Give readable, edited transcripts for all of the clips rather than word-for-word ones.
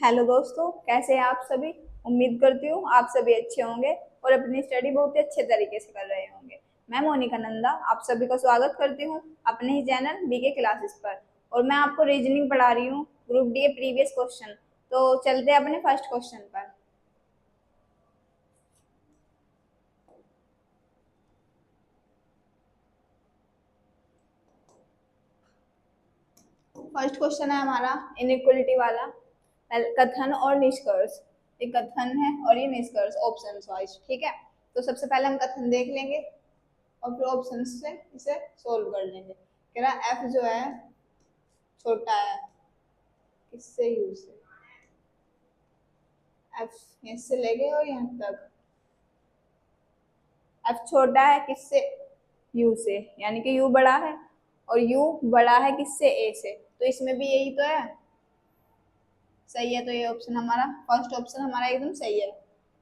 Hello दोस्तों, कैसे हैं आप सभी। उम्मीद करती हूँ आप सभी अच्छे होंगे और अपनी स्टडी बहुत ही अच्छे तरीके से कर रहे होंगे। मैं मोनिका नंदा आप सभी का स्वागत करती हूँ अपने ही चैनल बीके क्लासेस पर। और मैं आपको रीजनिंग पढ़ा रही हूँ, ग्रुप डी प्रीवियस क्वेश्चन। तो चलते हैं अपने फर्स्ट क्वेश्चन पर। फर्स्ट क्वेश्चन है हमारा इनइक्वलिटी वाला, कथन और निष्कर्ष। ये कथन है और ये निष्कर्ष ऑप्शन वाइज, ठीक है। तो सबसे पहले हम कथन देख लेंगे और फिर ऑप्शन से इसे सोल्व कर लेंगे। कह रहा एफ जो है छोटा है किससे यू से। एफ इससे लेके और यहाँ तक एफ छोटा है किससे, यू से, यानी कि यू बड़ा है और यू बड़ा है किससे, ए से। तो इसमें भी यही तो है, सही है। तो ये ऑप्शन हमारा फर्स्ट ऑप्शन हमारा एकदम सही है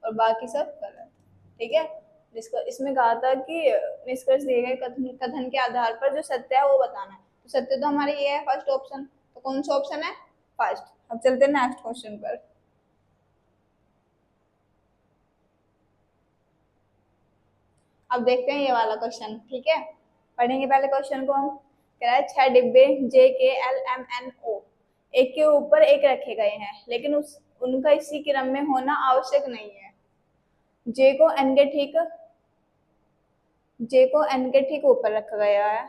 और बाकी सब गलत, ठीक है। जिसको इसमें कहा था कि निष्कर्ष दिए गए कथन कथन के आधार पर जो सत्य है वो बताना है। तो सत्य तो हमारे ये है फर्स्ट ऑप्शन। तो कौन सा ऑप्शन है, फर्स्ट। अब चलते हैं नेक्स्ट क्वेश्चन पर। अब देखते हैं ये वाला क्वेश्चन, ठीक है। पढ़ेंगे पहले क्वेश्चन को हम। कह रहा है 6 डिब्बे जे के एल एम एन ओ एक के ऊपर एक रखे गए हैं, लेकिन उनका इसी क्रम में होना आवश्यक नहीं है। जे को एन के ठीक जे को एन के ठीक ऊपर रखा गया है।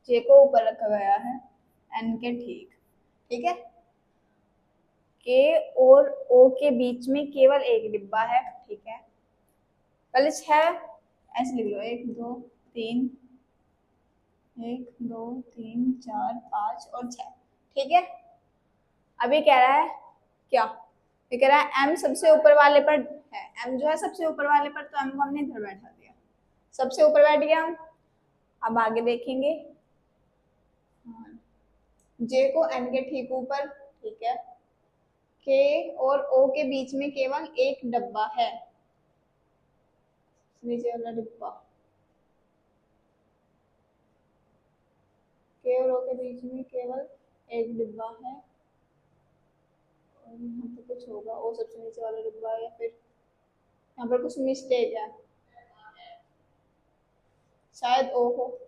जे को ऊपर रखा गया है एन के ठीक, ठीक है। के और ओ के बीच में केवल एक डिब्बा है, ठीक है। पहले 6 ऐसे लिख लो, 1 2 3, 1 2 3 4 5 और 6, ठीक है। अब ये कह रहा है क्या, ये कह रहा है एम सबसे ऊपर वाले पर है। एम जो है सबसे ऊपर वाले पर, तो एम को हमने इधर बैठा दिया, सबसे ऊपर बैठ गया हम। अब आगे देखेंगे, जे को एन के ठीक ऊपर, ठीक है। के और ओ के बीच में केवल एक डब्बा है, नीचे वाला डिब्बा। के और ओ के बीच में केवल एक डिब्बा है और यहाँ पे कुछ होगा, ओ सबसे नीचे वाला डिब्बा है, या फिर यहाँ पर कुछ मिस्टेक है, शायद ओ हो।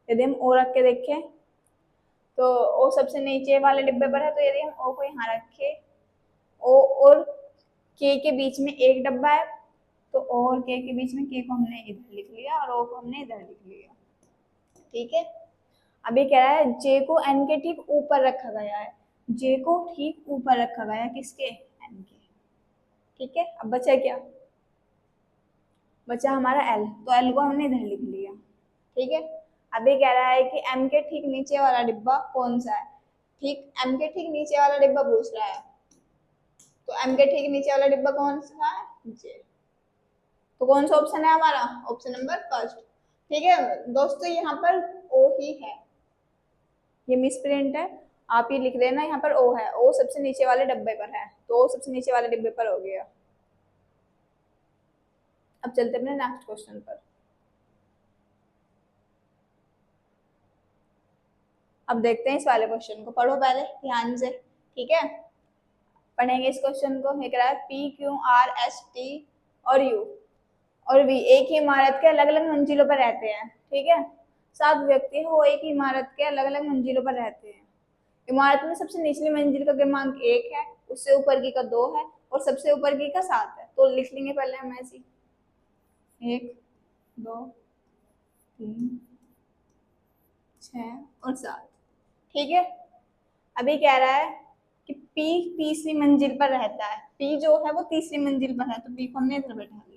यदि हम ओ रख के देखें तो ओ सबसे नीचे वाले डिब्बे पर है। तो यदि हम ओ को यहाँ रखे, ओ और के के बीच में एक डब्बा है, तो ओ और के के बीच में के को हमने इधर लिख लिया और ओ को हमने इधर लिख लिया, ठीक है। अब ये कह रहा है जे को एन के ठीक ऊपर रखा गया है। जे को ठीक ऊपर रखा गया है किसके, एन के, ठीक है। अब बचा क्या, बचा हमारा एल। तो एल को हमने इधर लिख लिया, ठीक है। अब ये कह रहा है कि एम के ठीक नीचे वाला डिब्बा कौन सा है। ठीक एम के ठीक नीचे वाला डिब्बा पूछ रहा है, तो एम के ठीक नीचे वाला डिब्बा कौन सा है, जे। तो कौन सा ऑप्शन है हमारा, ऑप्शन नंबर फर्स्ट, ठीक है। दोस्तों यहाँ पर ओ ही है, ये मिस प्रिंट है, आप ये लिख देना, यहाँ पर ओ है। ओ सबसे नीचे वाले डब्बे पर है, तो ओ सबसे नीचे वाले डिब्बे पर हो गया। अब चलते अपने नेक्स्ट क्वेश्चन पर। अब देखते हैं इस वाले क्वेश्चन को, पढ़ो पहले ध्यान से, ठीक है। पढ़ेंगे इस क्वेश्चन को। ये कह रहा है P Q are S T और यू और वी एक ही इमारत के अलग अलग मंजिलों पर रहते हैं, ठीक है। 7 व्यक्ति हैं, वो एक ही इमारत के अलग अलग मंजिलों पर रहते हैं। इमारत में सबसे निचली मंजिल का क्रमांक 1 है, उससे ऊपर की का 2 है और सबसे ऊपर की का 7 है। तो लिख लेंगे पहले हम ऐसी 1 2 3 6 और 7, ठीक है। अभी कह रहा है कि P तीसरी मंजिल पर रहता है। P जो है वो तीसरी मंजिल पर है, तो P को हमने इधर बैठा दिया।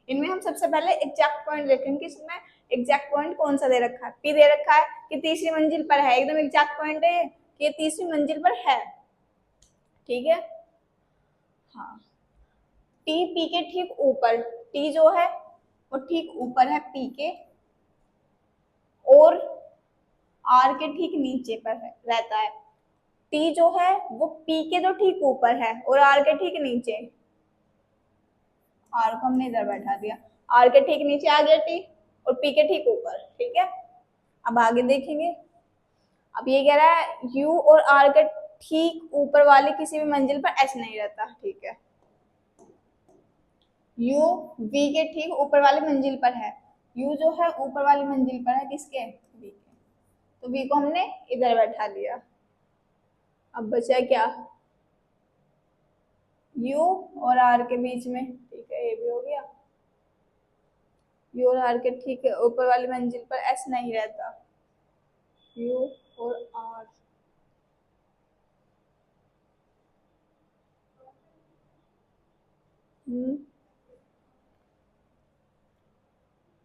इनमें हम सबसे पहले एग्जैक्ट पॉइंट देखेंगे कि इसमें एग्जैक्ट पॉइंट कौन सा दे रखा है। P दे रखा है कि तीसरी मंजिल पर है, एकदम एग्जैक्ट पॉइंट है कि ये तीसरी मंजिल पर है, ठीक है। हाँ, P के ठीक ऊपर, T जो है वो ठीक ऊपर है P के, और R के ठीक नीचे पर रहता है। T जो है वो P के तो ठीक ऊपर है और R के ठीक नीचे। R को हमने इधर बैठा दिया, R के ठीक नीचे आ गया T और P के ठीक ऊपर, ठीक है। अब आगे देखेंगे। अब ये कह रहा है U और R के ठीक ऊपर वाली किसी भी मंजिल पर एस नहीं रहता, ठीक है। यू वी के ठीक ऊपर वाली मंजिल पर है, यू जो है ऊपर वाली मंजिल पर है किसके, वी के, तो वी को हमने इधर बैठा लिया। अब बचा क्या, यू और आर के बीच में, ठीक है, ये भी हो गया। यू और आर के ठीक है ऊपर वाली मंजिल पर एस नहीं रहता, यू और आर,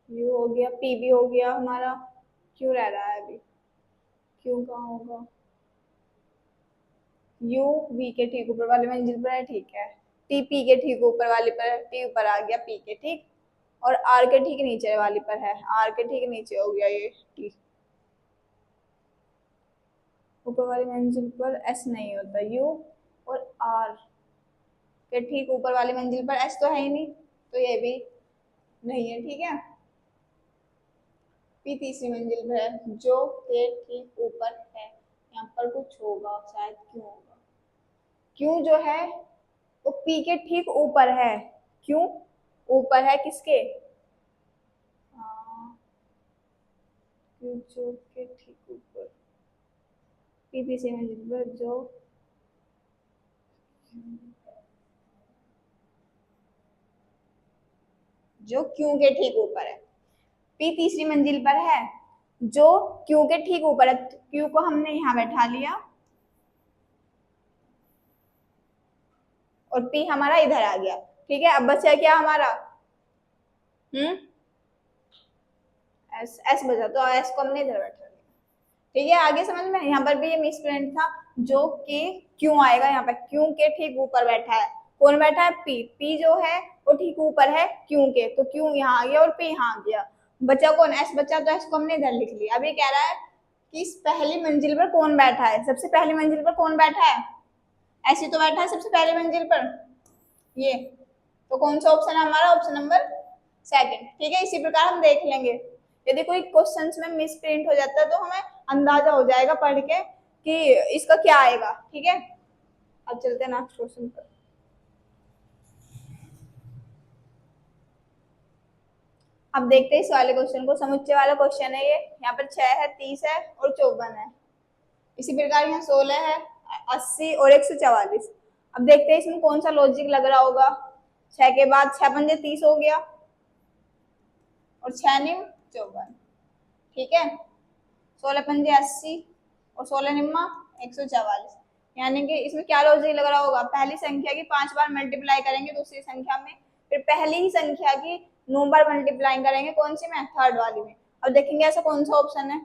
यू हो गया, पी भी हो गया हमारा, क्यों रह रहा है अभी, क्यों कहाँ होगा, यू वी के ठीक ऊपर वाली मंजिल पर है, ठीक है, टी पी के ठीक ऊपर वाली पर है, टी ऊपर आ गया पी के ठीक, और आर के ठीक नीचे वाली पर है, आर के ठीक नीचे हो गया ये टी। ऊपर वाली मंजिल पर एस नहीं होता, यू और आर के ठीक ऊपर वाली मंजिल पर एस तो है ही नहीं, तो ये भी नहीं है, ठीक है। पी तीसरी मंजिल पर है जो के ठीक ऊपर है, यहाँ पर कुछ होगा शायद, क्यों होगा, क्यों जो है वो पी के ठीक ऊपर है, क्यों ऊपर है किसके, क्यों जो के ठीक ऊपर, पी तीसरी मंजिल पर जो क्यों के ठीक ऊपर है, पी तीसरी मंजिल पर है जो क्यू के ठीक ऊपर है, क्यू को हमने यहाँ बैठा लिया और पी हमारा इधर आ गया, ठीक है। अब बचा क्या हमारा, एस, एस बचा, तो एस को हमने इधर बैठा लिया, ठीक है। आगे समझ में, यहाँ पर भी ये मिसप्रिंट था, जो कि क्यों आएगा यहाँ पर, क्यों के ठीक ऊपर बैठा है, कौन बैठा है, पी, पी जो है वो ठीक ऊपर है क्यों के, तो क्यों यहाँ आ गया और पी यहाँ आ गया, बचा कौन, एस बचा, तो एस को हमने इधर लिख लिया। अब ये कह रहा है कि इस पहली मंजिल पर कौन बैठा है, सबसे पहली मंजिल पर कौन बैठा है, ऐसे तो बैठा है सबसे पहली मंजिल पर ये, तो कौन सा ऑप्शन है हमारा, ऑप्शन नंबर सेकंड, ठीक है। इसी प्रकार हम देख लेंगे, यदि कोई क्वेश्चंस में मिस प्रिंट हो जाता है तो हमें अंदाजा हो जाएगा पढ़ के कि इसका क्या आएगा, ठीक है। अब चलते हैं नेक्स्ट क्वेश्चन पर। अब देखते हैं इस वाले क्वेश्चन को, समुच्चय वाला क्वेश्चन है ये, यहाँ पर 6 है, 30 है और 54 है, इसी प्रकार यहाँ 16 है, 80 और 144। अब देखते हैं इसमें कौन सा लॉजिक लग रहा होगा, 6 के बाद 6 पंजे 30 हो गया और 6 निम 54, ठीक है, 16 पंजे 80 और 16 निम्मा 144, यानी कि इसमें क्या लॉजिक लग रहा होगा, पहली संख्या की 5 बार मल्टीप्लाई करेंगे दूसरी संख्या में, फिर पहली ही संख्या की 9 बार मल्टीप्लाई करेंगे, कौन सी में, थर्ड वाली में। अब देखेंगे ऐसा कौन सा ऑप्शन है,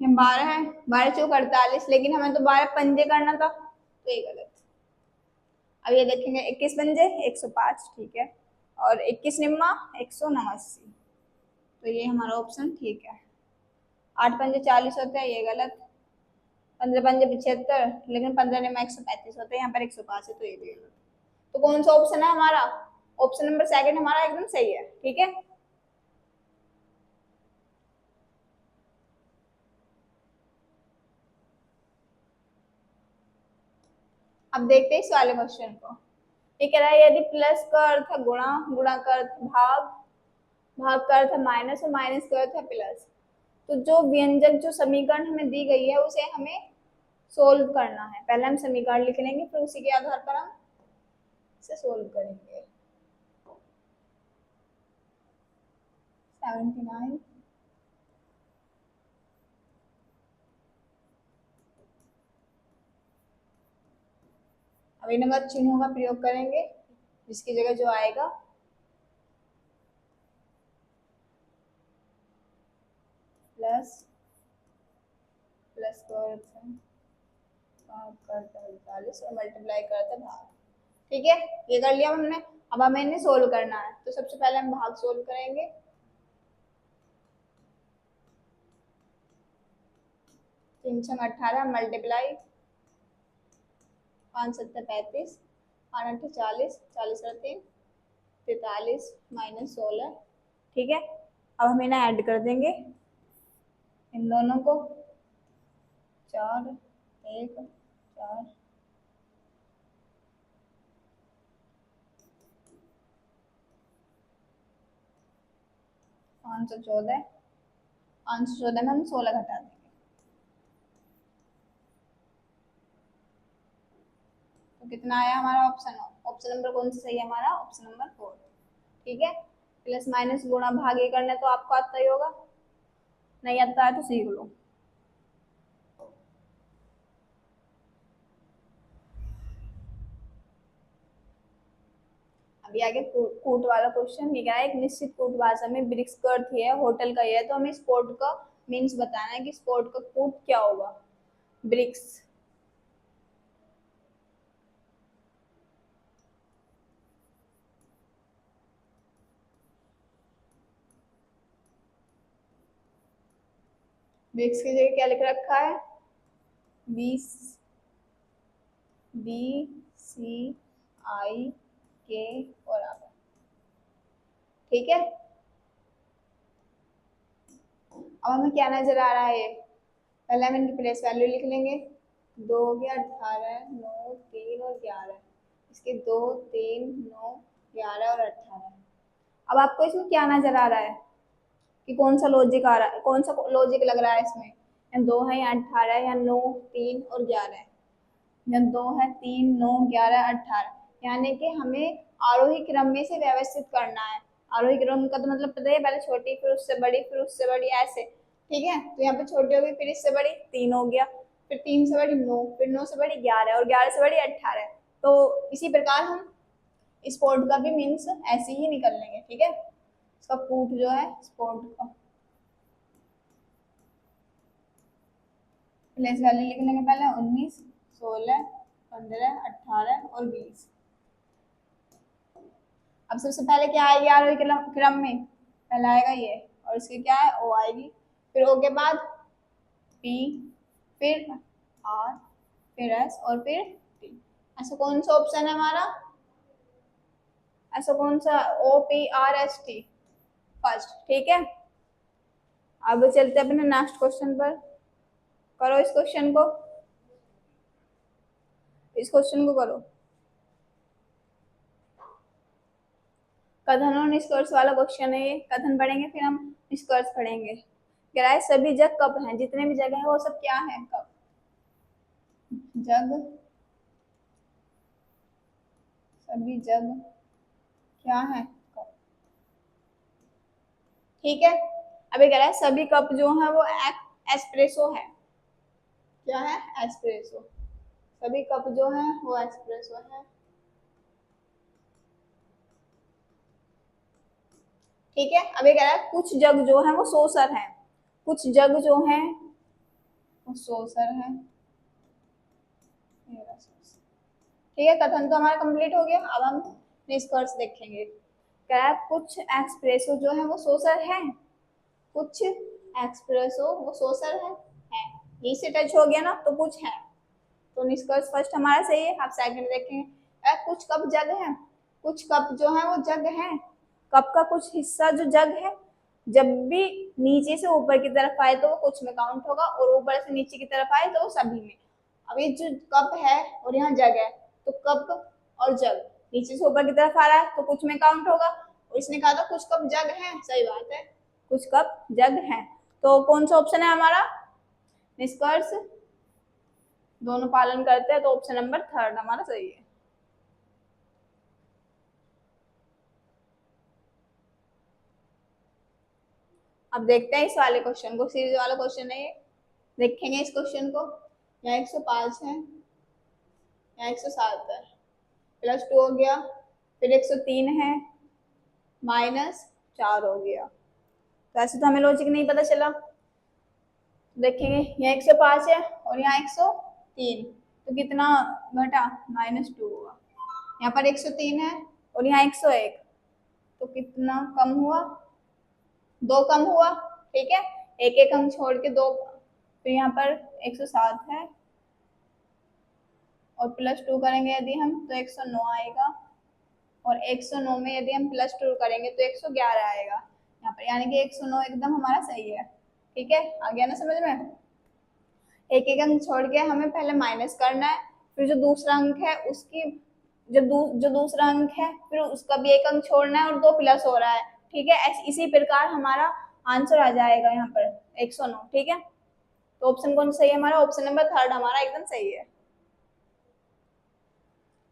ये 12 है, 12 चौक 48, लेकिन हमें तो 12 पंजे करना था, तो ये गलत। अब ये देखेंगे 21 पंजे 105, ठीक है, और 21 निम्मा 189, तो ये हमारा ऑप्शन ठीक है। 8 पंजे 40 होते हैं, ये गलत। 15 पंजे 75, लेकिन 15 निम्मा 135 होते हैं, यहाँ पर 105 है, तो ये भी गलत। तो कौन सा ऑप्शन है हमारा, ऑप्शन नंबर सेकंड हमारा एकदम सही है, ठीक है। अब देखते हैं इस वाले क्वेश्चन को, ये कह रहा है यदि प्लस का अर्थ है गुणा, गुणा का अर्थ भाग, भाग का अर्थ है माइनस और माइनस का अर्थ है प्लस, तो जो व्यंजक जो समीकरण हमें दी गई है उसे हमें सोल्व करना है। पहले हम समीकरण लिख लेंगे, फिर उसी के आधार पर हम इसे सोल्व करेंगे। 79, अब इन अगर चिन्हों का प्रयोग करेंगे, जिसकी जगह जो आएगा प्लस, प्लस का अर्थ है भाग करता 48 और मल्टीप्लाई करता भाग, ठीक है, ये कर लिया हमने। अब हमें इन्हें सोल्व करना है, तो सबसे पहले हम भाग सोल्व करेंगे, 3 6 18 मल्टीप्लाई 5 7 35, 8 8 40, 40 और 3 43 माइनस 16, ठीक है। अब हम इन्हें ऐड कर देंगे इन दोनों को, 4 1 4 514, 514 में हम 16 घटा देंगे तो कितना आया हमारा ऑप्शन? ऑप्शन नंबर कौन सा सही है हमारा? Option number 4। ठीक है, प्लस माइनस गुणा भागे करने तो आपको आता ही होगा, नहीं आता है तो सीख लो। अभी आगे कोट वाला क्वेश्चन ये क्या है, एक निश्चित कोट भाषा में ब्रिक्स का अर्थ है होटल का है, तो हमें स्पोर्ट का मीन्स बताना है कि स्पोर्ट का कोट क्या होगा। ब्रिक्स, ब्रिक्स की जगह क्या लिख रखा है? बी सी आई के और आगे। ठीक है, अब हमें क्या नजर आ रहा है? पहले हम इनकी प्लेस वैल्यू लिख लेंगे। 2 हो गया 18, 9 3 और 11, इसके 2 3 9 11 और 18। अब आपको इसमें क्या नजर आ रहा है कि कौन सा लॉजिक आ रहा है, कौन सा लॉजिक लग रहा है इसमें? या 2 है या 18 है या 9 3 और 11 है, या 2 है 3 9 11 18, यानी कि हमें आरोही क्रम में से व्यवस्थित करना है। आरोही क्रम का तो मतलब पता है, पहले छोटी फिर उससे बड़ी फिर उससे बड़ी ऐसे। ठीक है, तो यहाँ पे छोटी हो गई फिर इससे बड़ी 3 हो गया, फिर 3 से बड़ी 9, फिर 9 से बड़ी 11 और 11 से बड़ी 18। तो इसी प्रकार हम स्पोर्ट का भी मीन्स ऐसे ही निकल लेंगे। ठीक है, इसका कूट जो है स्पोर्ट का प्लेस वैल्यू लिख लेंगे पहले 19 16 15 18 और 20। अब सबसे पहले क्या आएगी आरोही क्रम में? पहला आएगा ये और इसकी क्या है? ओ आएगी, फिर ओ के बाद पी, फिर आर, फिर एस और फिर टी। ऐसा कौन सा ऑप्शन है हमारा? ऐसा कौन सा? O P R S T first. ठीक है, अब चलते अपने नेक्स्ट क्वेश्चन पर। करो इस क्वेश्चन को, इस क्वेश्चन को करो। कथन और निष्कर्ष वाला क्वेश्चन है ये। कथन पढ़ेंगे फिर हम निष्कर्ष पढ़ेंगे। कह रहा है सभी जग कप हैं, जितने भी जगह है वो सब क्या है? कप, जग, सभी जग क्या है? कप। ठीक है, अभी कह रहा है सभी कप जो है वो एस्प्रेसो है। क्या है? एस्प्रेसो। सभी कप जो है वो एस्प्रेसो है। ठीक है, अभी कह रहा है कुछ जग जो है वो सोसर है। कुछ जग जो है वो सोसर है। ठीक है, कथन तो हमारा कंप्लीट हो गया। अब हम निष्कर्ष देखेंगे। कह रहा है कुछ एक्सप्रेसो जो है वो सोसर है। कुछ एक्सप्रेसो वो सोसर है। ये से टच हो गया ना तो कुछ है, तो निष्कर्ष फर्स्ट हमारा सही है। आप सेकंड देखेंगे, कुछ कप जग है। कुछ कप जो है वो जग है। कप का कुछ हिस्सा जो जग है, जब भी नीचे से ऊपर की तरफ आए तो वो कुछ में काउंट होगा, और ऊपर से नीचे की तरफ आए तो वो सभी में। अब ये जो कप है और यहाँ जग है, तो कप और जग नीचे से ऊपर की तरफ आ रहा है तो कुछ में काउंट होगा, और इसने कहा था कुछ कप जग है। सही बात है, कुछ कप जग है। तो कौन सा ऑप्शन है हमारा? निष्कर्ष दोनों पालन करते हैं, तो ऑप्शन नंबर 3 हमारा सही है। अब देखते हैं इस वाले क्वेश्चन को, सीरीज वाला क्वेश्चन है ये। देखेंगे इस क्वेश्चन को। यहाँ 105 है, यहाँ 107 है, +2 हो गया, फिर 103 है, -4 हो गया। तो ऐसे तो हमें लॉजिक नहीं पता चला। देखेंगे यहाँ 105 है और यहाँ 103, तो कितना घटा? -2 हुआ। यहाँ पर 103 है और यहाँ 101, तो कितना कम हुआ? 2 कम हुआ। ठीक है, एक एक अंक छोड़ के 2। फिर यहाँ पर 107 है और +2 करेंगे यदि हम तो 109 आएगा, और 109 में यदि हम +2 करेंगे तो 111 आएगा। यहाँ पर, यानी कि 109 एकदम हमारा सही है। ठीक है, आ गया ना समझ में। एक एक अंक छोड़ के हमें पहले माइनस करना है, फिर जो दूसरा अंक है उसकी जो दूसरा अंक है फिर उसका भी एक अंक छोड़ना है और 2 प्लस हो रहा है। ठीक है, इसी प्रकार हमारा आंसर आ जाएगा यहाँ पर 109। ठीक है, तो ऑप्शन कौन सही है हमारा? ऑप्शन नंबर 3 हमारा एकदम सही है।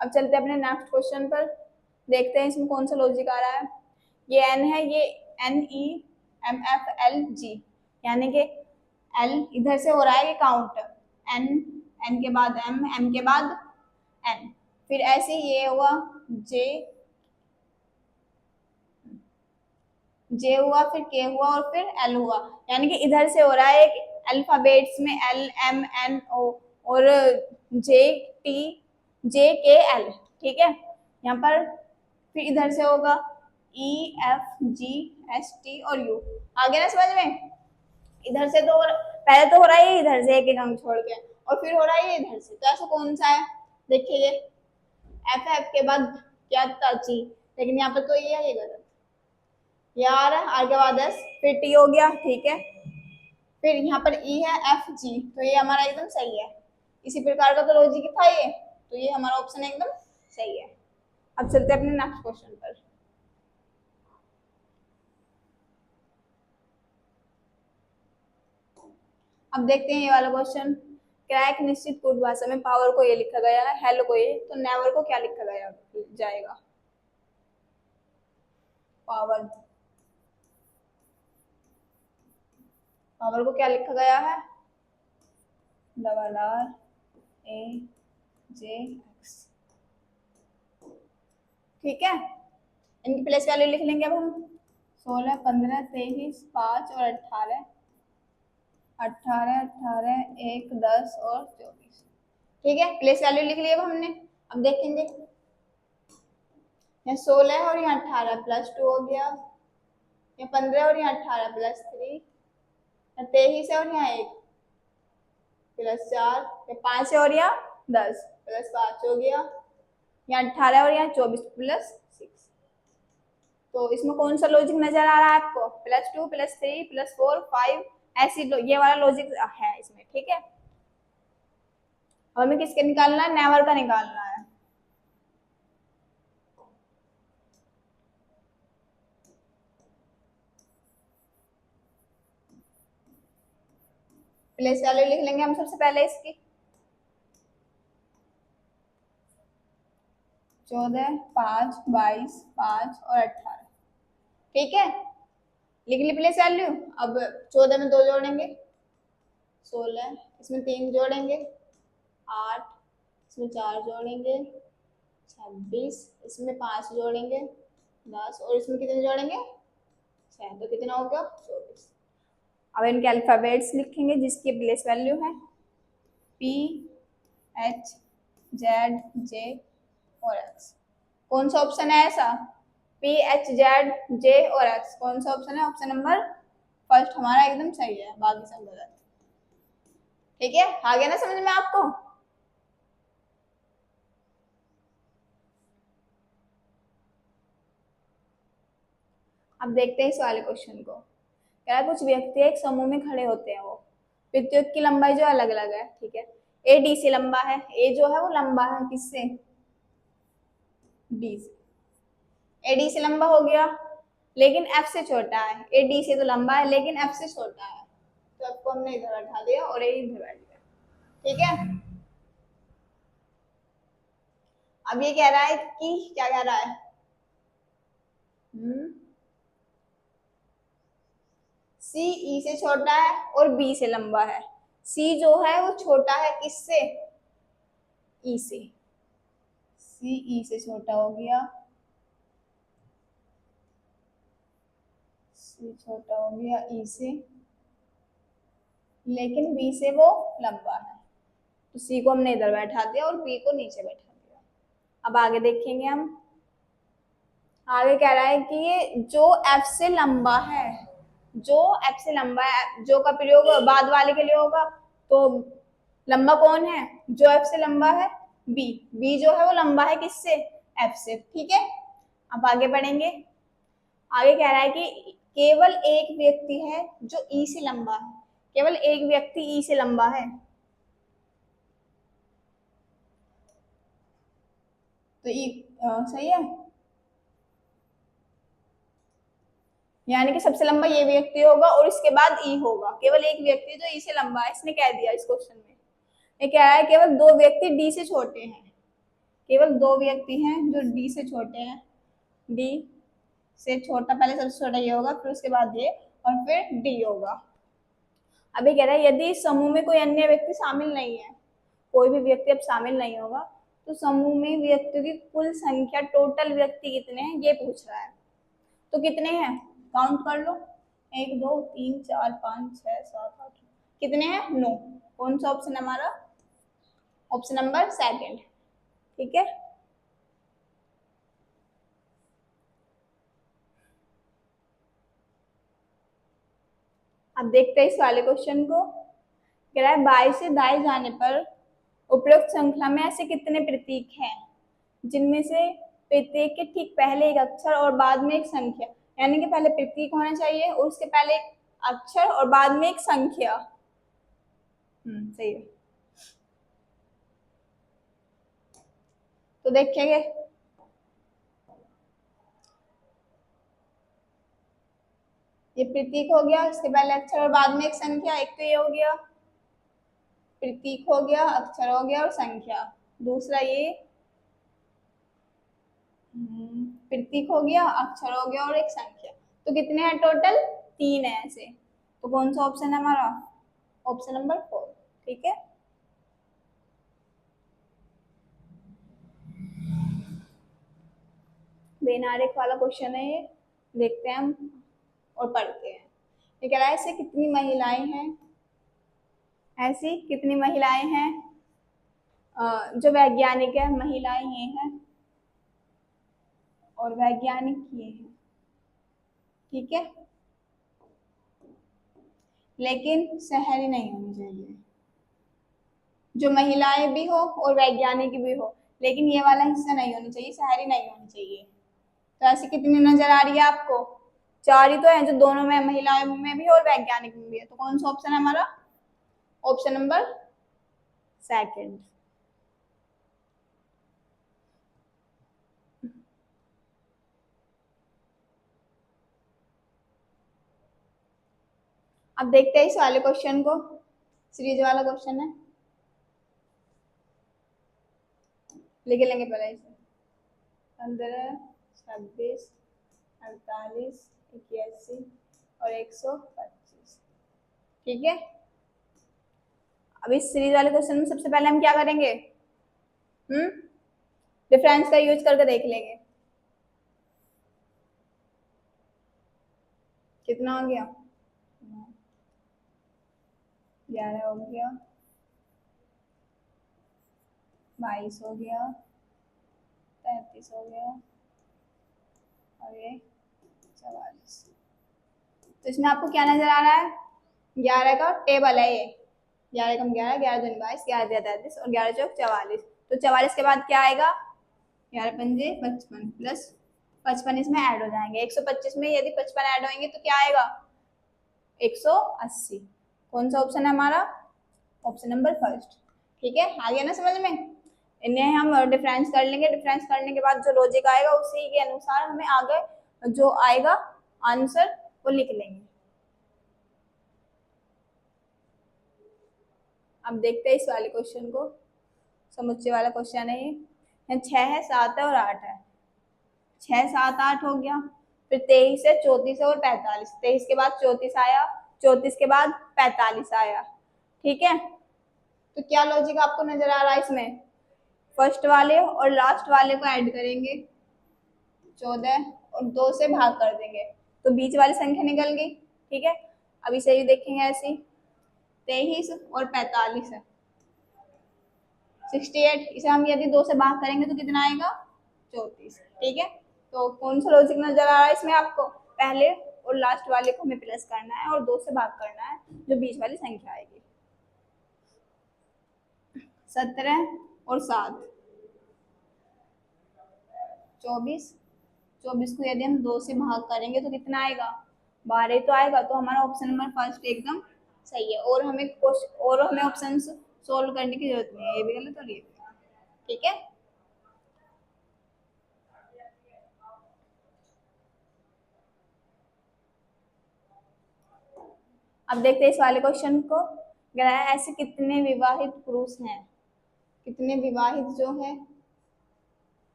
अब चलते हैं अपने नेक्स्ट क्वेश्चन पर, देखते हैं इसमें कौन सा लॉजिक आ रहा है। ये एन है, ये NEMFLG, यानी कि एल इधर से हो रहा है, ये काउंट एन, एन के बाद एम, एम के बाद एन, फिर ऐसे ये हुआ जे, जे हुआ, फिर के हुआ और फिर एल हुआ, यानी कि इधर से हो रहा है एक अल्फाबेट्स में एल एम एन ओ और जे टी जे के एल। ठीक है, यहाँ पर फिर इधर से होगा E F G S T और यू। आगे ना समझ में, इधर से तो पहले तो हो रहा है इधर से एक एक अंक छोड़ के, और फिर हो रहा है इधर से, तो ऐसा कौन सा है? देखिए ये एफ के बाद क्या था ची, लेकिन यहाँ पर तो ये है, ये गलत, ये आ रहा है, आर के बाद एस, फिर टी हो गया। ठीक है, फिर यहाँ पर ई है एफ जी, तो ये हमारा एकदम सही है। इसी प्रकार का तो लॉजिक था ये, तो ये हमारा ऑप्शन एकदम सही है। अब चलते हैं अपने नेक्स्ट क्वेश्चन पर। अब देखते हैं ये वाला क्वेश्चन, क्या एक निश्चित कोड भाषा में पावर को ये लिखा गया है, हेलो को ये, तो नेवर को क्या लिखा गया जाएगा? पावर, पावर को क्या लिखा गया है? RAJX। ठीक है, इनकी प्लेस वैल्यू लिख लेंगे अब हम, 16, 15, 23, 5 और 18, 1, 10 और 24। ठीक है, प्लेस वैल्यू लिख लिया अब हमने। अब देखेंगे, यहाँ 16 है और यहाँ 18 +2 हो गया, यहाँ 15 और यहाँ 18 +3, यहाँ 23 है और यहाँ 1 +4, यहाँ 5 है और यहाँ 10 +5 हो गया, यहाँ 18 और यहाँ 24 +6। तो इसमें कौन सा लॉजिक नजर आ रहा है आपको? +2 +3 +4 5, ऐसी ये वाला लॉजिक है इसमें। ठीक है, हमें किसके निकालना है? नेवर का निकालना है। प्लेस वैल्यू लिख लेंगे हम सबसे पहले इसकी, 14, 5, 22, 5 और 18। ठीक है, लिख ली प्लेस वैल्यू। अब 14 में 2 जोड़ेंगे 16, इसमें 3 जोड़ेंगे 8, इसमें 4 जोड़ेंगे 26, इसमें 5 जोड़ेंगे 10 और इसमें कितने जोड़ेंगे 6, तो कितना हो गया 24। अब इनके अल्फाबेट्स लिखेंगे जिसकी प्लेस वैल्यू है P H Z J और X। कौन सा ऑप्शन है ऐसा? P H Z J और X, कौन सा ऑप्शन है? ऑप्शन नंबर फर्स्ट हमारा एकदम सही है, बाकी सब गलत। ठीक है, आ गया ना समझ में आपको? अब देखते हैं इस वाले क्वेश्चन को। कह रहा है कुछ व्यक्ति एक समूह में खड़े होते हैं, वो विद्युत की लंबाई जो अलग अलग है। ठीक है, ए डी से लंबा है, ए जो है वो लंबा है किससे? डी से। ए डी से लंबा हो गया, लेकिन एफ से छोटा है। ए डी से तो लंबा है लेकिन एफ से छोटा है, तो एफ को हमने इधर बैठा दिया और ए इधर बैठ गया। ठीक है, अब ये कह रहा है कि क्या कह रहा है? सी ई से छोटा है और बी से लंबा है। सी जो है वो छोटा है किससे? ई से। सी ई से छोटा हो गया, सी छोटा हो गया ई से, लेकिन बी से वो लंबा है, तो सी को हमने इधर बैठा दिया और बी को नीचे बैठा दिया। अब आगे देखेंगे हम, आगे कह रहा है कि ये जो एफ से लंबा है, जो एफ से लंबा है, जो का प्रयोग बाद वाले के लिए होगा, तो लंबा कौन है? जो एफ से लंबा है बी, बी जो है वो लंबा है किससे? एफ से। ठीक है, अब आगे बढ़ेंगे। आगे कह रहा है कि केवल एक व्यक्ति है जो ई से लंबा है, केवल एक व्यक्ति ई से लंबा है, तो ई सही है, यानी कि सबसे लंबा ये व्यक्ति होगा और इसके बाद ई होगा। केवल एक व्यक्ति जो ई से लंबा है, इसने कह दिया इस क्वेश्चन में। ये कह रहा है केवल दो व्यक्ति डी से छोटे हैं, केवल दो व्यक्ति हैं जो डी से छोटे हैं, डी से छोटा, पहले सबसे छोटा ये होगा, फिर उसके बाद ये, और फिर डी होगा। अभी कह रहा है यदि इस समूह में कोई अन्य व्यक्ति शामिल नहीं है, कोई भी व्यक्ति अब शामिल नहीं होगा, तो समूह में व्यक्तियों की कुल संख्या, टोटल व्यक्ति कितने हैं ये पूछ रहा है। तो कितने हैं, काउंट कर लो, 1 2 3 4 5 6 7 8, कितने हैं, 9। कौन सा ऑप्शन है हमारा, ऑप्शन नंबर सेकंड, ठीक है। अब देखते हैं इस वाले क्वेश्चन को। कह रहा है बाएं से दाएं जाने पर उपरोक्त श्रृंखला में ऐसे कितने प्रतीक हैं जिनमें से प्रत्येक के ठीक पहले एक अक्षर और बाद में एक संख्या, यानी कि पहले प्रतीक होना चाहिए और उसके पहले एक अक्षर और बाद में एक संख्या। सही है। तो देखेंगे, ये प्रतीक हो गया, इसके पहले अक्षर और बाद में एक संख्या, एक तो ये हो गया, प्रतीक हो गया, अक्षर हो गया और संख्या। दूसरा ये प्रतीक हो गया, अक्षर हो गया और एक संख्या। तो कितने हैं टोटल, 3 है ऐसे। तो कौन सा ऑप्शन है हमारा, ऑप्शन नंबर 4, ठीक है। बेनारेख वाला क्वेश्चन है ये, देखते हैं हम और पढ़ते हैं। ये कह रहा है ऐसे कितनी महिलाएं हैं, ऐसी कितनी महिलाएं हैं, जो वैज्ञानिक है, महिलाएं ये हैं और वैज्ञानिक ये हैं, ठीक है, लेकिन शहरी नहीं होनी चाहिए। जो महिलाएं भी हो और वैज्ञानिक भी हो, लेकिन ये वाला हिस्सा नहीं होनी चाहिए, शहरी नहीं होनी चाहिए। तो ऐसी कितनी नजर आ रही है आपको, 4 ही तो है, जो दोनों में, महिलाओं में भी और वैज्ञानिक में भी है। तो कौन सा ऑप्शन है हमारा, ऑप्शन नंबर सेकंड। अब देखते हैं इस वाले क्वेश्चन को, सीरीज वाला क्वेश्चन है, लिख लेंगे पहले इसे। 15 26 48 81 और 125, ठीक है। अब इस सीरीज वाले क्वेश्चन में सबसे पहले हम क्या करेंगे, डिफरेंस का यूज करके देख लेंगे। कितना हो गया, 11 हो गया, 22 हो गया, 33 हो गया और ये 44। तो इसमें आपको क्या नजर आ रहा है, 11 का टेबल है ये, 11 कम 11, 11 दूनी 22, 11 दिया 33 और 11 चौक 44। तो 44 के बाद क्या आएगा, 11 पंजे 55 प्लस 55 इसमें ऐड हो जाएंगे, 125 में यदि 55 ऐड होंगे तो क्या आएगा, 180। कौन सा ऑप्शन है हमारा, ऑप्शन नंबर फर्स्ट, ठीक है। आ गया ना समझ में। इन्हें हम डिफरेंस कर लेंगे, डिफरेंस करने के बाद जो लॉजिक आएगा उसी के अनुसार हमें आगे जो आएगा आंसर वो लिख लेंगे। अब देखते हैं इस वाले क्वेश्चन को, समुच्चय वाला क्वेश्चन है ये। 6 है, 7 है और 8 है, 6 7 8 हो गया, फिर 23 है, 34 है और 45, 23 के बाद 34 आया, 34 के बाद 45 आया, ठीक है। तो क्या लॉजिक आपको नजर आ रहा है इसमें, फर्स्ट वाले और लास्ट वाले को ऐड करेंगे, 14 और 2 से भाग कर देंगे तो बीच वाली संख्या निकल गई, ठीक है। अब इसे ही देखेंगे ऐसे, 23 और 45 है, 68, इसे हम यदि 2 से भाग करेंगे तो कितना आएगा, 34, ठीक है। तो कौन सा लॉजिक नजर आ रहा है इसमें आपको, पहले और लास्ट वाले को हमें प्लस करना है और 2 से भाग करना है जो बीच वाली संख्या आएगी। 17 और 7 24, 24 को यदि हम 2 से भाग करेंगे तो कितना आएगा, 12 तो आएगा, तो हमारा ऑप्शन नंबर फर्स्ट एकदम सही है। और हमें ऑप्शन सोल्व करने की जरूरत नहीं है, ये भी गलत और ये भी गलत। ठीक है, अब देखते हैं इस वाले क्वेश्चन को। कह रहा है ऐसे कितने विवाहित पुरुष हैं, कितने विवाहित जो है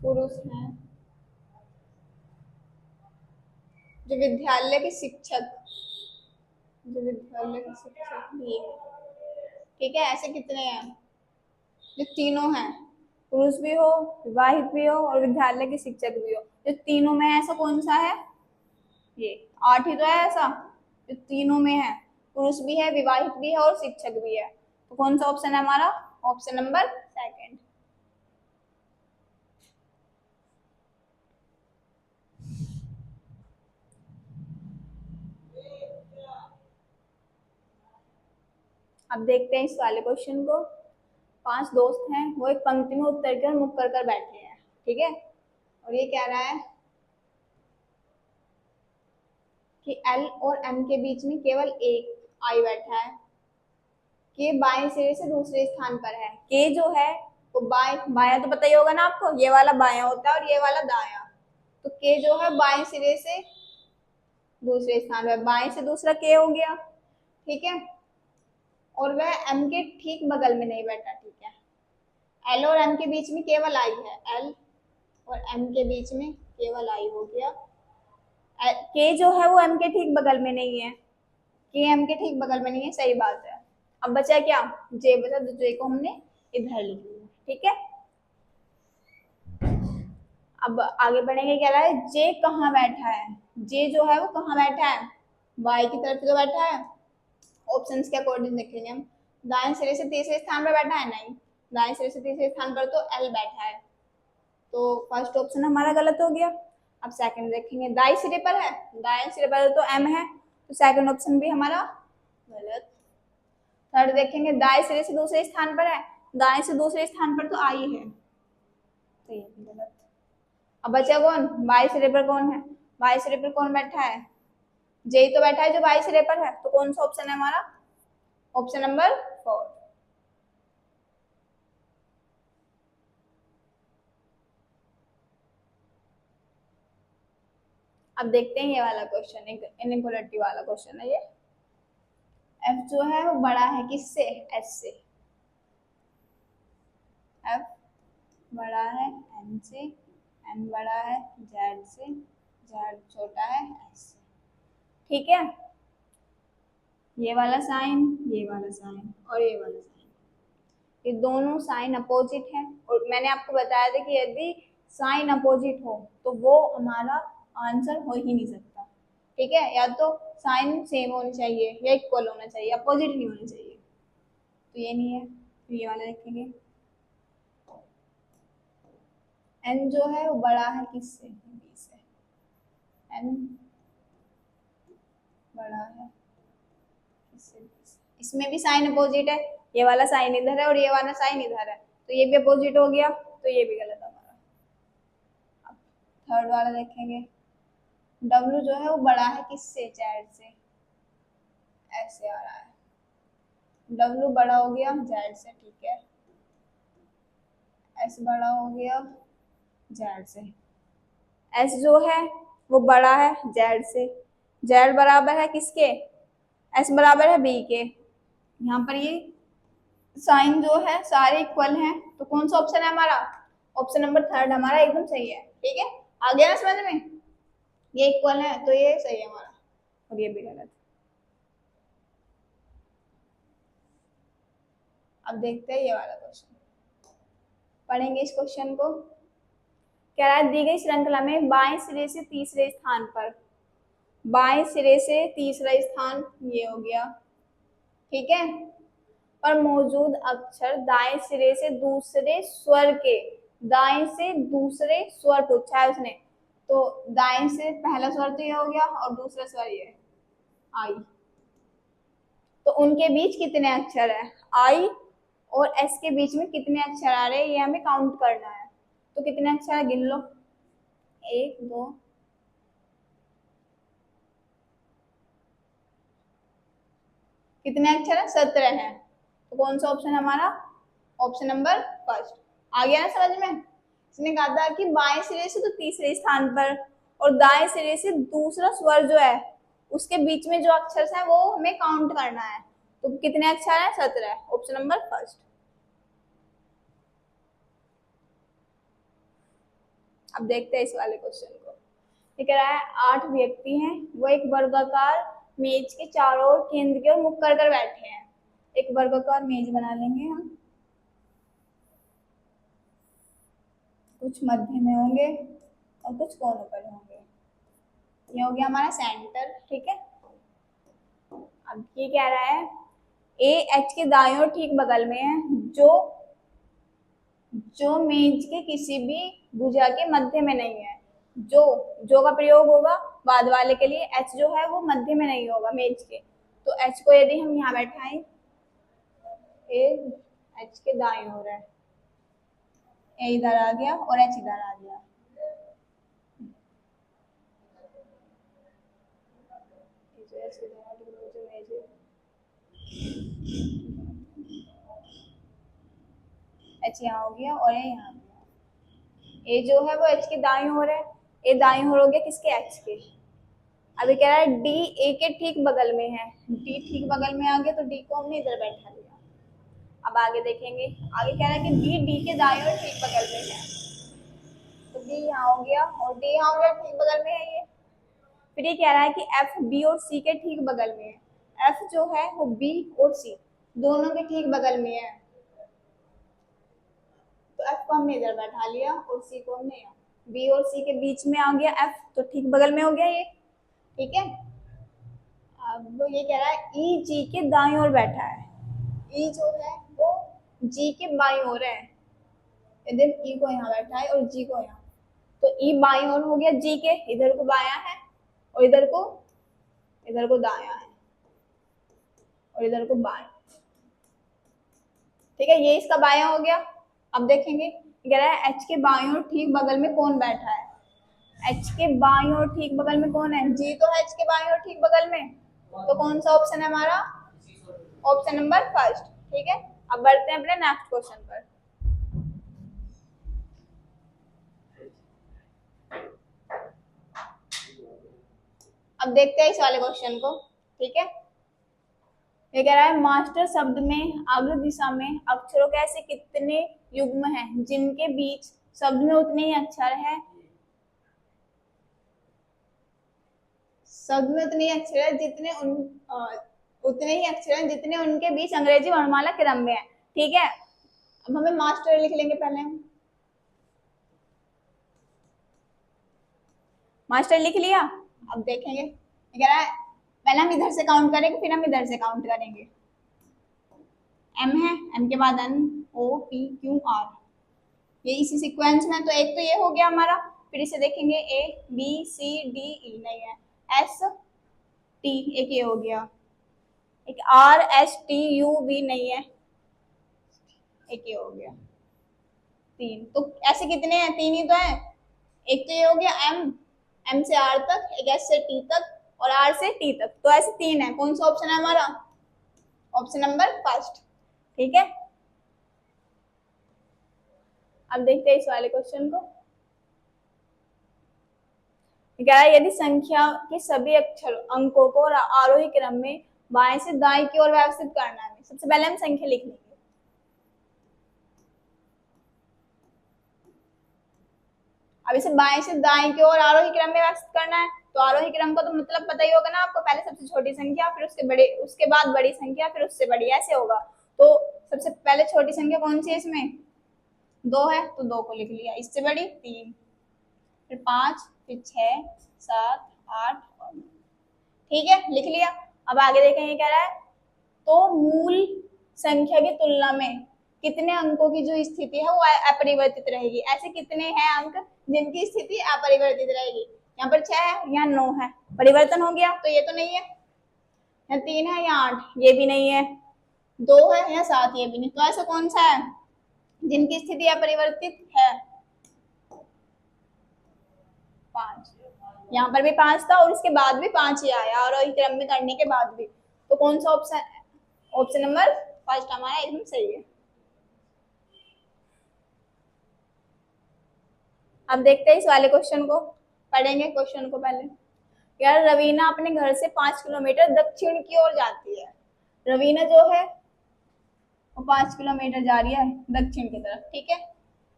पुरुष हैं जो विद्यालय के शिक्षक, जो विद्यालय के शिक्षक भी है। ठीक है, ऐसे कितने हैं जो तीनों हैं, पुरुष भी हो, विवाहित भी हो और विद्यालय के शिक्षक भी हो। जो तीनों में है, ऐसा कौन सा है? ये 8 ही तो है ऐसा जो तीनों में है, पुरुष भी है, विवाहित भी है और शिक्षक भी है। तो कौन सा ऑप्शन है हमारा? Option number second. अब देखते हैं इस वाले क्वेश्चन को। 5 दोस्त हैं, वो एक पंक्ति में उत्तर की ओर मुख कर बैठे हैं। ठीक है, और ये कह रहा है कि एल और एम के बीच में केवल एक आई बैठा है। के बाएं सिरे से दूसरे स्थान पर है। के जो है वो बाया तो पता ही होगा ना आपको, ये वाला बाया होता है और ये वाला दाया। तो के जो है बाएं सिरे से दूसरे स्थान पर, बाएं से दूसरा के हो गया। ठीक है, और वह एम के ठीक बगल में नहीं बैठा। ठीक है, एल और एम के बीच में केवल आई है, एल और एम के बीच में केवल आई हो गया। के जो है वो एम के ठीक बगल में नहीं है, के एम के ठीक बगल में नहीं है, सही बात है। अब बचा क्या? जे बचा, तो जे को हमने इधर लिख लिया। ठीक है, अब आगे बढ़ेंगे। कह रहा है जे कहाँ बैठा है, जे जो है वो कहाँ बैठा है? वाई की तरफ तो बैठा है, ऑप्शंस के अकॉर्डिंग देखेंगे हम। दाएं सिरे से तीसरे स्थान पर बैठा है? नहीं, दाएं सिरे से तीसरे स्थान पर तो एल बैठा है, तो फर्स्ट ऑप्शन हमारा गलत हो गया। अब सेकंड देखेंगे, दाएं सिरे पर है, दाएं सिरे पर तो एम है, तो सेकंड ऑप्शन भी हमारा गलत। थर्ड देखेंगे, दाएं सिरे से दूसरे स्थान पर है, दाएं से दूसरे स्थान पर तो आई है, तो ये भी गलत। अब बचा कौन? बाएं सिरे पर कौन है? बाएं सिरे पर कौन बैठा है? जे तो बैठा है जो बाएं सिरे पर है, तो कौन सा ऑप्शन है हमारा? Option number 4। अब देखते हैं ये वाला क्वेश्चन, एक इनइक्वालिटी वाला क्वेश्चन है ये। एफ जो है वो बड़ा है किससे? एस से। एफ बड़ा है एन से, एन बड़ा है जेड से, जेड छोटा है एस से। ठीक है, ये वाला साइन, ये वाला साइन और ये वाला साइन, ये दोनों साइन अपोजिट है। और मैंने आपको बताया था कि यदि साइन अपोजिट हो तो वो हमारा आंसर हो ही नहीं सकता। ठीक है, या तो साइन सेम होनी चाहिए या इक्वल होना चाहिए, अपोजिट नहीं होना चाहिए। तो ये नहीं है, तो ये वाला देखेंगे। एन जो है वो बड़ा है किससे? बी से। एन बड़ा है किससे? बी से। इसमें भी साइन अपोजिट है, ये वाला साइन इधर है और ये वाला साइन इधर है, तो ये भी अपोजिट हो गया, तो ये भी गलत है हमारा। अब थर्ड वाला देखेंगे। डब्ल्यू जो है वो बड़ा है किससे? जेड से। ऐसे आ रहा है, डब्ल्यू बड़ा हो गया जेड से। ठीक है, एस बड़ा हो गया जेड से। एस जो है वो बड़ा है जेड से, जेड बराबर है किसके? एस बराबर है बी के। यहाँ पर ये साइन जो है सारे इक्वल हैं, तो कौन सा ऑप्शन है हमारा? ऑप्शन नंबर थर्ड हमारा एकदम सही है। ठीक है, आ गया ना समझ में? ये इक्वल है तो ये सही है हमारा, और ये भी गलत। अब देखते हैं ये वाला क्वेश्चन, पढ़ेंगे इस क्वेश्चन को। कह रहा है दी गई श्रृंखला में बाएं सिरे से तीसरे स्थान पर, बाएं सिरे से तीसरा स्थान ये हो गया। ठीक है, पर मौजूद अक्षर दाएं सिरे से दूसरे स्वर के, दाएं से दूसरे स्वर पूछा है उसने, तो दाएं से पहला स्वर तो ये हो गया और दूसरा स्वर ये आई, तो उनके बीच कितने अक्षर है? आई और एस के बीच में कितने अक्षर आ रहे हैं ये हमें काउंट करना है। तो कितने अक्षर है गिन लो, 1 2 कितने अक्षर है, 17 है। तो कौन सा ऑप्शन है हमारा, ऑप्शन नंबर फर्स्ट। आ गया ना समझ में। इसने कहा था कि बाएं सिरे से तो तीसरे स्थान पर और दाएं सिरे से दूसरा स्वर जो है उसके बीच में जो अक्षर है वो हमें काउंट करना है। तो कितने अक्षर है, 17 है, ऑप्शन नंबर फर्स्ट। अब देखते हैं इस वाले क्वेश्चन को। ये कह रहा है 8 व्यक्ति हैं, वो एक वर्गाकार मेज के चारों ओर केंद्र की ओर मुख कर बैठे हैं। एक वर्गाकार मेज बना लेंगे हम, कुछ मध्य में होंगे और कुछ कोनों पर होंगे। ये हो गया हमारा सेंटर, ठीक है। अब ये कह रहा है ए एच के दाईं ओर ठीक बगल में है, जो मेज के किसी भी भुजा के मध्य में नहीं है। जो का प्रयोग होगा बाद वाले के लिए, एच जो है वो मध्य में नहीं होगा मेज के। तो एच को यदि हम यहाँ बैठाएं, ए एच के दाईं ओर है, ए इधर आ गया और एच इधर आ गया। एच यहाँ हो गया और ए यहाँ हो गया। ए जो है वो एच के दाईं ओर है, ए दाईं ओर हो गया किसके, एच के। अभी कह रहा है डी ए के ठीक बगल में है, डी ठीक बगल में आ गया तो डी को हमने इधर बैठा दिया। अब आगे देखेंगे, आगे कह रहा है कि बी डी के दाईं ओर ठीक बगल में है, तो डी यहाँ हो गया और डी यहाँ हो गया, ठीक बगल में है ये। फिर ये कह रहा है कि एफ बी और सी के ठीक बगल में है, एफ जो है वो बी और सी दोनों के ठीक बगल में है। तो एफ को हमने इधर बैठा लिया और सी को हमने यहाँ, बी और सी के बीच में आ गया एफ, तो ठीक बगल में हो गया ये, ठीक है। अब ये कह रहा है ई जी के दाईं ओर बैठा है, ई जो है वो जी के बाईं ओर है। यदि ई को यहाँ बैठा है और जी को यहाँ, तो ई बाईं ओर हो गया जी के, इधर को बायां है और इधर को दायां है और इधर को बायां, ठीक है। ये इसका बायां हो गया। अब देखेंगे, कह रहा है एच के बाईं ओर ठीक बगल में कौन बैठा है, एच के बाईं ओर ठीक बगल में कौन है, जी तो है एच के बाईं ओर ठीक बगल में, तो कौन सा ऑप्शन है हमारा, ऑप्शन नंबर फर्स्ट, ठीक है। अब बढ़ते हैं अपने नेक्स्ट क्वेश्चन पर। अब देखते हैं इस वाले क्वेश्चन को, ठीक है। ये कह रहा है मास्टर शब्द में अग्र दिशा में अक्षरों के ऐसे कितने युग्म हैं जिनके बीच शब्द में उतने ही अक्षर हैं, शब्द में उतने ही अक्षर है जितने उतने ही अक्षर हैं जितने उनके बीच अंग्रेजी वर्णमाला क्रम में है, ठीक है। अब हमें मास्टर लिख लेंगे पहले, हम मास्टर लिख लिया। अब देखेंगे, कह रहा है पहले हम इधर से काउंट करेंगे फिर हम इधर से काउंट करेंगे। एम है, एम के बाद N O P Q R, ये इसी सीक्वेंस में, तो एक तो ये हो गया हमारा। फिर इसे देखेंगे A B C D E नहीं है, एस टी एक ये हो गया, एक R S T U V नहीं है, एक ये हो गया, 3। तो ऐसे कितने हैं, 3 ही तो है। एक तो ये हो गया एम, एम से आर तक, एक एस से टी तक और आर से टी तक, तो ऐसे 3 है। कौन सा ऑप्शन है हमारा, ऑप्शन नंबर फर्स्ट, ठीक है। अब देखते हैं इस वाले क्वेश्चन को। क्या है, यदि संख्या के सभी अक्षर अंकों को आरोही क्रम में बाएं से दाएं की ओर व्यवस्थित करना है, सबसे पहले हम संख्या लिख लेंगे। अब इसे बाएं से दाएं की ओर आरोही क्रम में व्यवस्थित करना है, तो आरोही क्रम का तो मतलब पता ही होगा ना आपको, पहले सबसे छोटी संख्या फिर उसके बड़े, उसके बाद बड़ी संख्या फिर उससे बड़ी, ऐसे होगा। तो सबसे पहले छोटी संख्या कौन सी है इसमें, 2 है, तो 2 को लिख लिया, इससे बड़ी 3, फिर 5, फिर 6, 7, 8 और 9, ठीक है, लिख लिया। अब आगे देखें, ये कह रहा है तो मूल संख्या की तुलना में कितने अंकों की जो स्थिति है वो अपरिवर्तित रहेगी, ऐसे कितने हैं अंक जिनकी स्थिति अपरिवर्तित रहेगी। यहाँ पर 6 है, यहाँ 9 है, परिवर्तन हो गया, तो ये तो नहीं है। यहाँ 3 है, यहाँ 8, ये भी नहीं है। 2 है, यहाँ 7, ये भी नहीं। तो ऐसा कौन सा है जिनकी स्थिति अपरिवर्तित है, यहाँ पर भी 5 था और इसके बाद भी 5 ही आया और इस क्रम में करने के बाद भी, तो कौन सा ऑप्शन, ऑप्शन नंबर फर्स्ट हमारा एकदम सही है। अब देखते हैं इस वाले क्वेश्चन को, पढ़ेंगे क्वेश्चन को पहले। यार रवीना अपने घर से 5 किलोमीटर दक्षिण की ओर जाती है। रवीना जो है वो 5 किलोमीटर जा रही है दक्षिण की तरफ, ठीक है,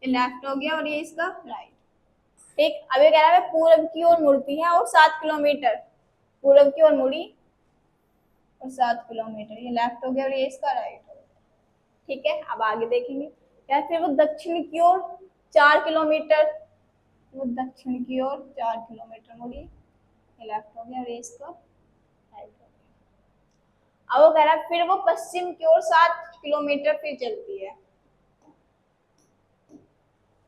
ये लेफ्ट हो गया और ये इसका राइट। ठीक, अब ये कह रहा है पूर्व की ओर मुड़ती है और 7 किलोमीटर, पूर्व की ओर मुड़ी और 7 किलोमीटर, ये लेफ्ट हो गया और ये इसका राइट हो गया। ठीक है, अब आगे देखेंगे। यार फिर वो दक्षिण की ओर 4 किलोमीटर, वो दक्षिण की ओर 4 किलोमीटर मुड़ी, ये लेफ्ट हो गया और ये इसका राइट हो गया। अब वो कह रहा है फिर वो पश्चिम की ओर 7 किलोमीटर फिर चलती है,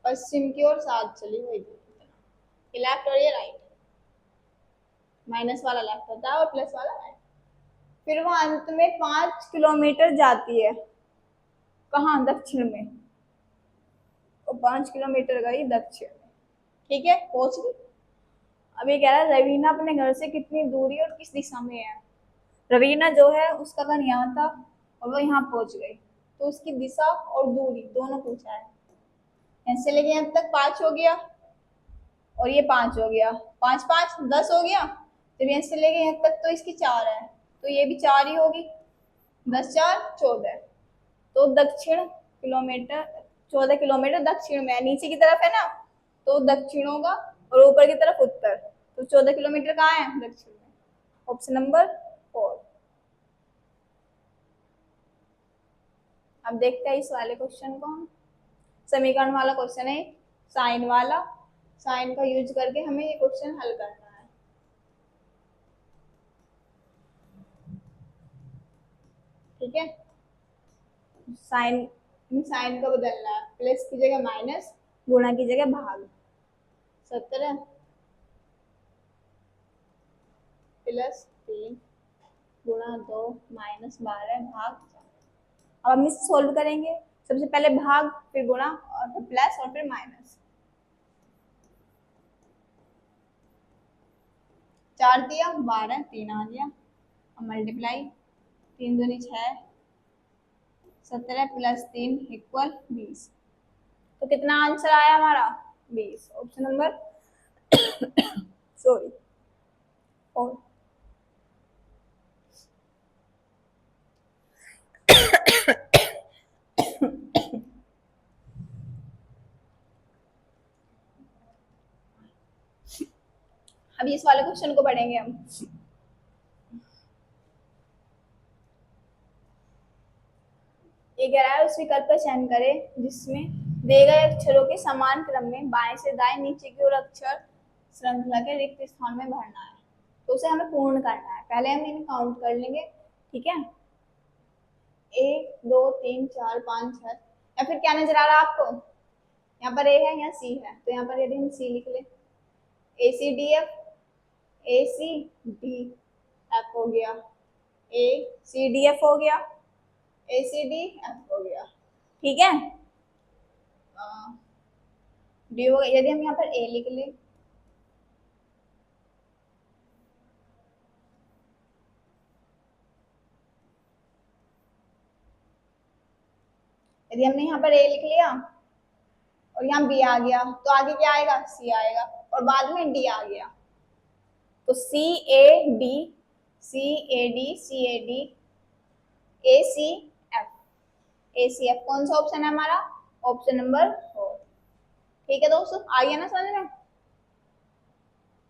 पश्चिम की ओर 7 चली हुई, ये लेफ्ट और ये राइट, माइनस वाला लेफ्ट होता है और प्लस वाला राइट। फिर वो अंत में 5 किलोमीटर जाती है, कहाँ, दक्षिण में, तो 5 किलोमीटर गई दक्षिण में, ठीक है, पहुंच गई। अब ये कह रहा है रवीना अपने घर से कितनी दूरी और किस दिशा में है। रवीना जो है उसका घर यहाँ था और वो यहाँ पहुंच गई, तो उसकी दिशा और दूरी दोनों पूछा है। ऐसे लेके यहाँ तक 5 हो गया और ये 5 हो गया, 5 5 10 हो गया, जब यहाँ से लेके यहाँ तक तो इसकी 4 है, तो ये भी 4 ही होगी, 10 4 14, तो दक्षिण किलोमीटर 14 किलोमीटर दक्षिण में है, नीचे की तरफ है ना तो दक्षिण होगा और ऊपर की तरफ उत्तर, तो 14 किलोमीटर कहाँ है, दक्षिण में, ऑप्शन नंबर 4। अब देखते हैं इस वाले क्वेश्चन को हम, समीकरण वाला क्वेश्चन है, साइन वाला, साइन का यूज करके हमें ये क्वेश्चन हल करना है। ठीक है, साइन, साइन का बदलना है, प्लस की जगह माइनस, गुणा की जगह भाग, 17 प्लस 3 गुणा 2 माइनस 12 भाग 4। अब हम इसे सोल्व करेंगे, सबसे पहले भाग फिर गुणा और फिर प्लस और फिर माइनस, 4 दिया 12 3 आ गया, अब मल्टीप्लाई 3 दूनी 6, 17 प्लस 3 इक्वल 20, तो कितना आंसर आया हमारा, 20, ऑप्शन नंबर सॉरी और अभी इस वाले क्वेश्चन को पढ़ेंगे हम। ये कह रहा है उस विकल्प का चयन करें जिसमें दिए गए अक्षरों के समान क्रम में बाएं से दाएं नीचे की ओर अक्षर श्रृंखला के रिक्त स्थान में भरना है, तो उसे हमें पूर्ण करना है। पहले हम इन्हें काउंट कर लेंगे, ठीक है, 1 2 3 4 5 6, या फिर क्या नजर आ रहा है आपको, यहाँ पर ए है यहाँ सी है, तो यहाँ पर यदि हम सी लिख ले, ए C D F, A C D F हो गया, ए सी डी एफ हो गया, ए सी डी एफ हो गया, ठीक है, डी हो गया। यदि हम यहाँ पर ए लिख ले, यदि हमने यहाँ पर ए लिख लिया और यहाँ बी आ गया, तो आगे क्या आएगा, सी आएगा, और बाद में डी आ गया, तो C A D, C A D, C A D, A C F, A C F, कौन सा ऑप्शन है हमारा, ऑप्शन नंबर 4। ठीक है दोस्तों, आ गया ना समझ में,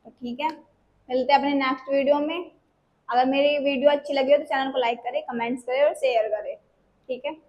तो ठीक है, मिलते हैं अपने नेक्स्ट वीडियो में। अगर मेरी वीडियो अच्छी लगी हो तो चैनल को लाइक करें, कमेंट्स करें और शेयर करें, ठीक है।